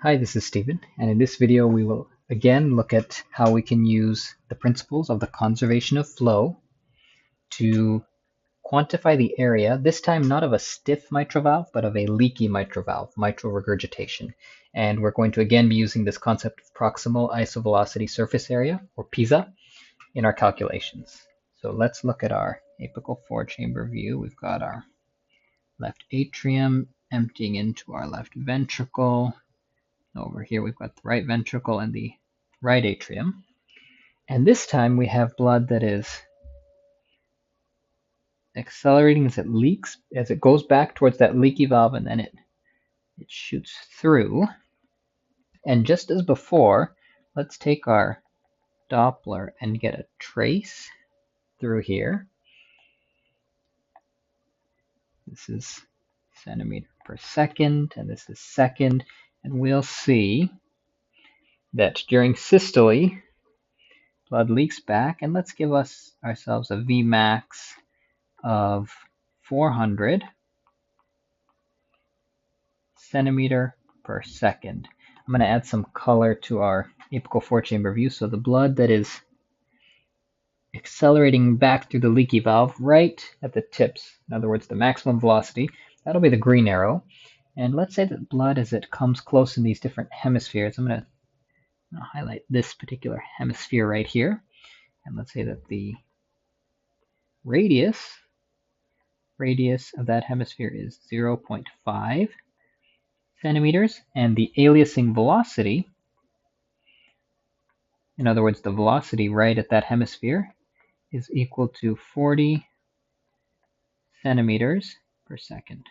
Hi, this is Stephen, and in this video we will again look at how we can use the principles of the conservation of flow to quantify the area, this time not of a stiff mitral valve, but of a leaky mitral valve, mitral regurgitation. And we're going to again be using this concept of proximal isovelocity surface area, or PISA, in our calculations. So let's look at our apical four-chamber view. We've got our left atrium emptying into our left ventricle. Over here we've got the right ventricle and the right atrium. And this time we have blood that is accelerating as it leaks, as it goes back towards that leaky valve, and then it shoots through. And just as before, let's take our Doppler and get a trace through here. This is centimeter per second, and this is second. And we'll see that during systole, blood leaks back, and let's give ourselves a Vmax of 400 centimeter per second. I'm going to add some color to our apical four-chamber view, so the blood that is accelerating back through the leaky valve right at the tips, in other words, the maximum velocity, that'll be the green arrow. And let's say that blood, as it comes close in these different hemispheres, I'm going to highlight this particular hemisphere right here. And let's say that the radius of that hemisphere is 0.5 centimeters, and the aliasing velocity, in other words, the velocity right at that hemisphere, is equal to 40 centimeters per second.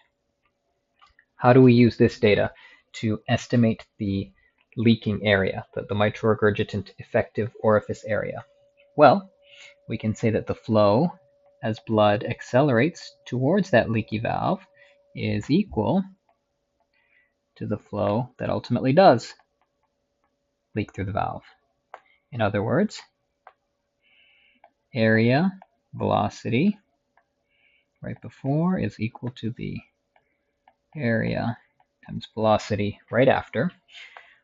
How do we use this data to estimate the leaking area, the mitral regurgitant effective orifice area? Well, we can say that the flow as blood accelerates towards that leaky valve is equal to the flow that ultimately does leak through the valve. In other words, area velocity right before is equal to the area times velocity right after.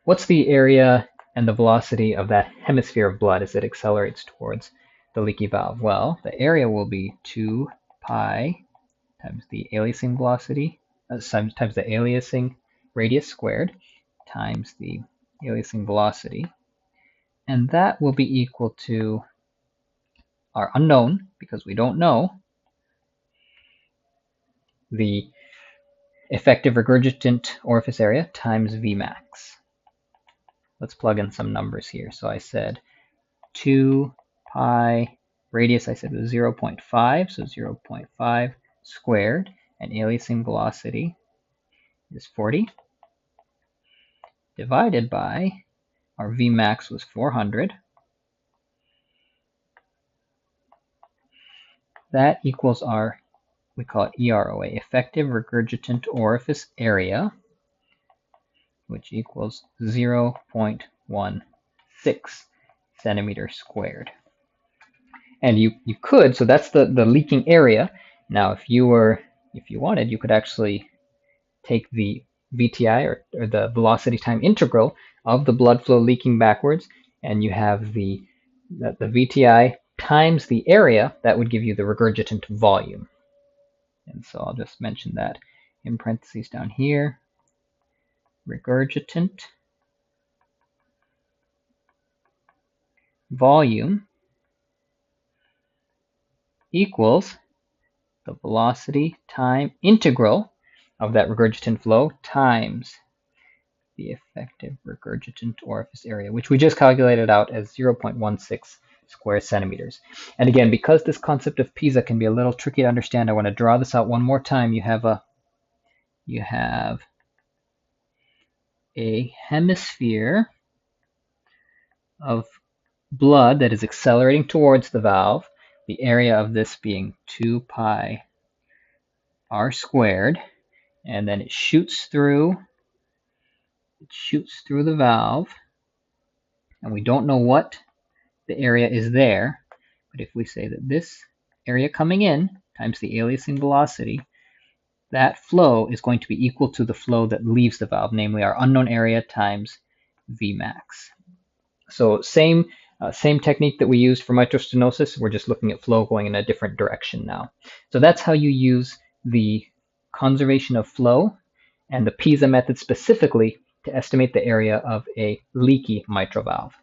What's the area and the velocity of that hemisphere of blood as it accelerates towards the leaky valve? Well, the area will be 2 pi times the aliasing velocity, times the aliasing radius squared, times the aliasing velocity. And that will be equal to our unknown, because we don't know, the effective regurgitant orifice area times Vmax. Let's plug in some numbers here. So I said 2 pi, radius I said was 0.5, so 0.5 squared, and aliasing velocity is 40, divided by our Vmax was 400. That equals our, we call it EROA, effective regurgitant orifice area, which equals 0.16 centimeters squared. And you could, so that's the leaking area. Now, if you wanted, you could actually take the VTI, or the velocity time integral of the blood flow leaking backwards, and you have the VTI times the area. That would give you the regurgitant volume. And so I'll just mention that in parentheses down here. Regurgitant volume equals the velocity time integral of that regurgitant flow times the effective regurgitant orifice area, which we just calculated out as 0.16 square centimeters. And again, because this concept of PISA can be a little tricky to understand, I want to draw this out one more time. You have a hemisphere of blood that is accelerating towards the valve, the area of this being 2 pi r squared, and then it shoots through the valve, and we don't know what the area is there, but if we say that this area coming in times the aliasing velocity that flow is going to be equal to the flow that leaves the valve, namely our unknown area times Vmax. So same technique that we used for mitral stenosis, we're just looking at flow going in a different direction now. So that's how you use the conservation of flow and the PISA method specifically to estimate the area of a leaky mitral valve.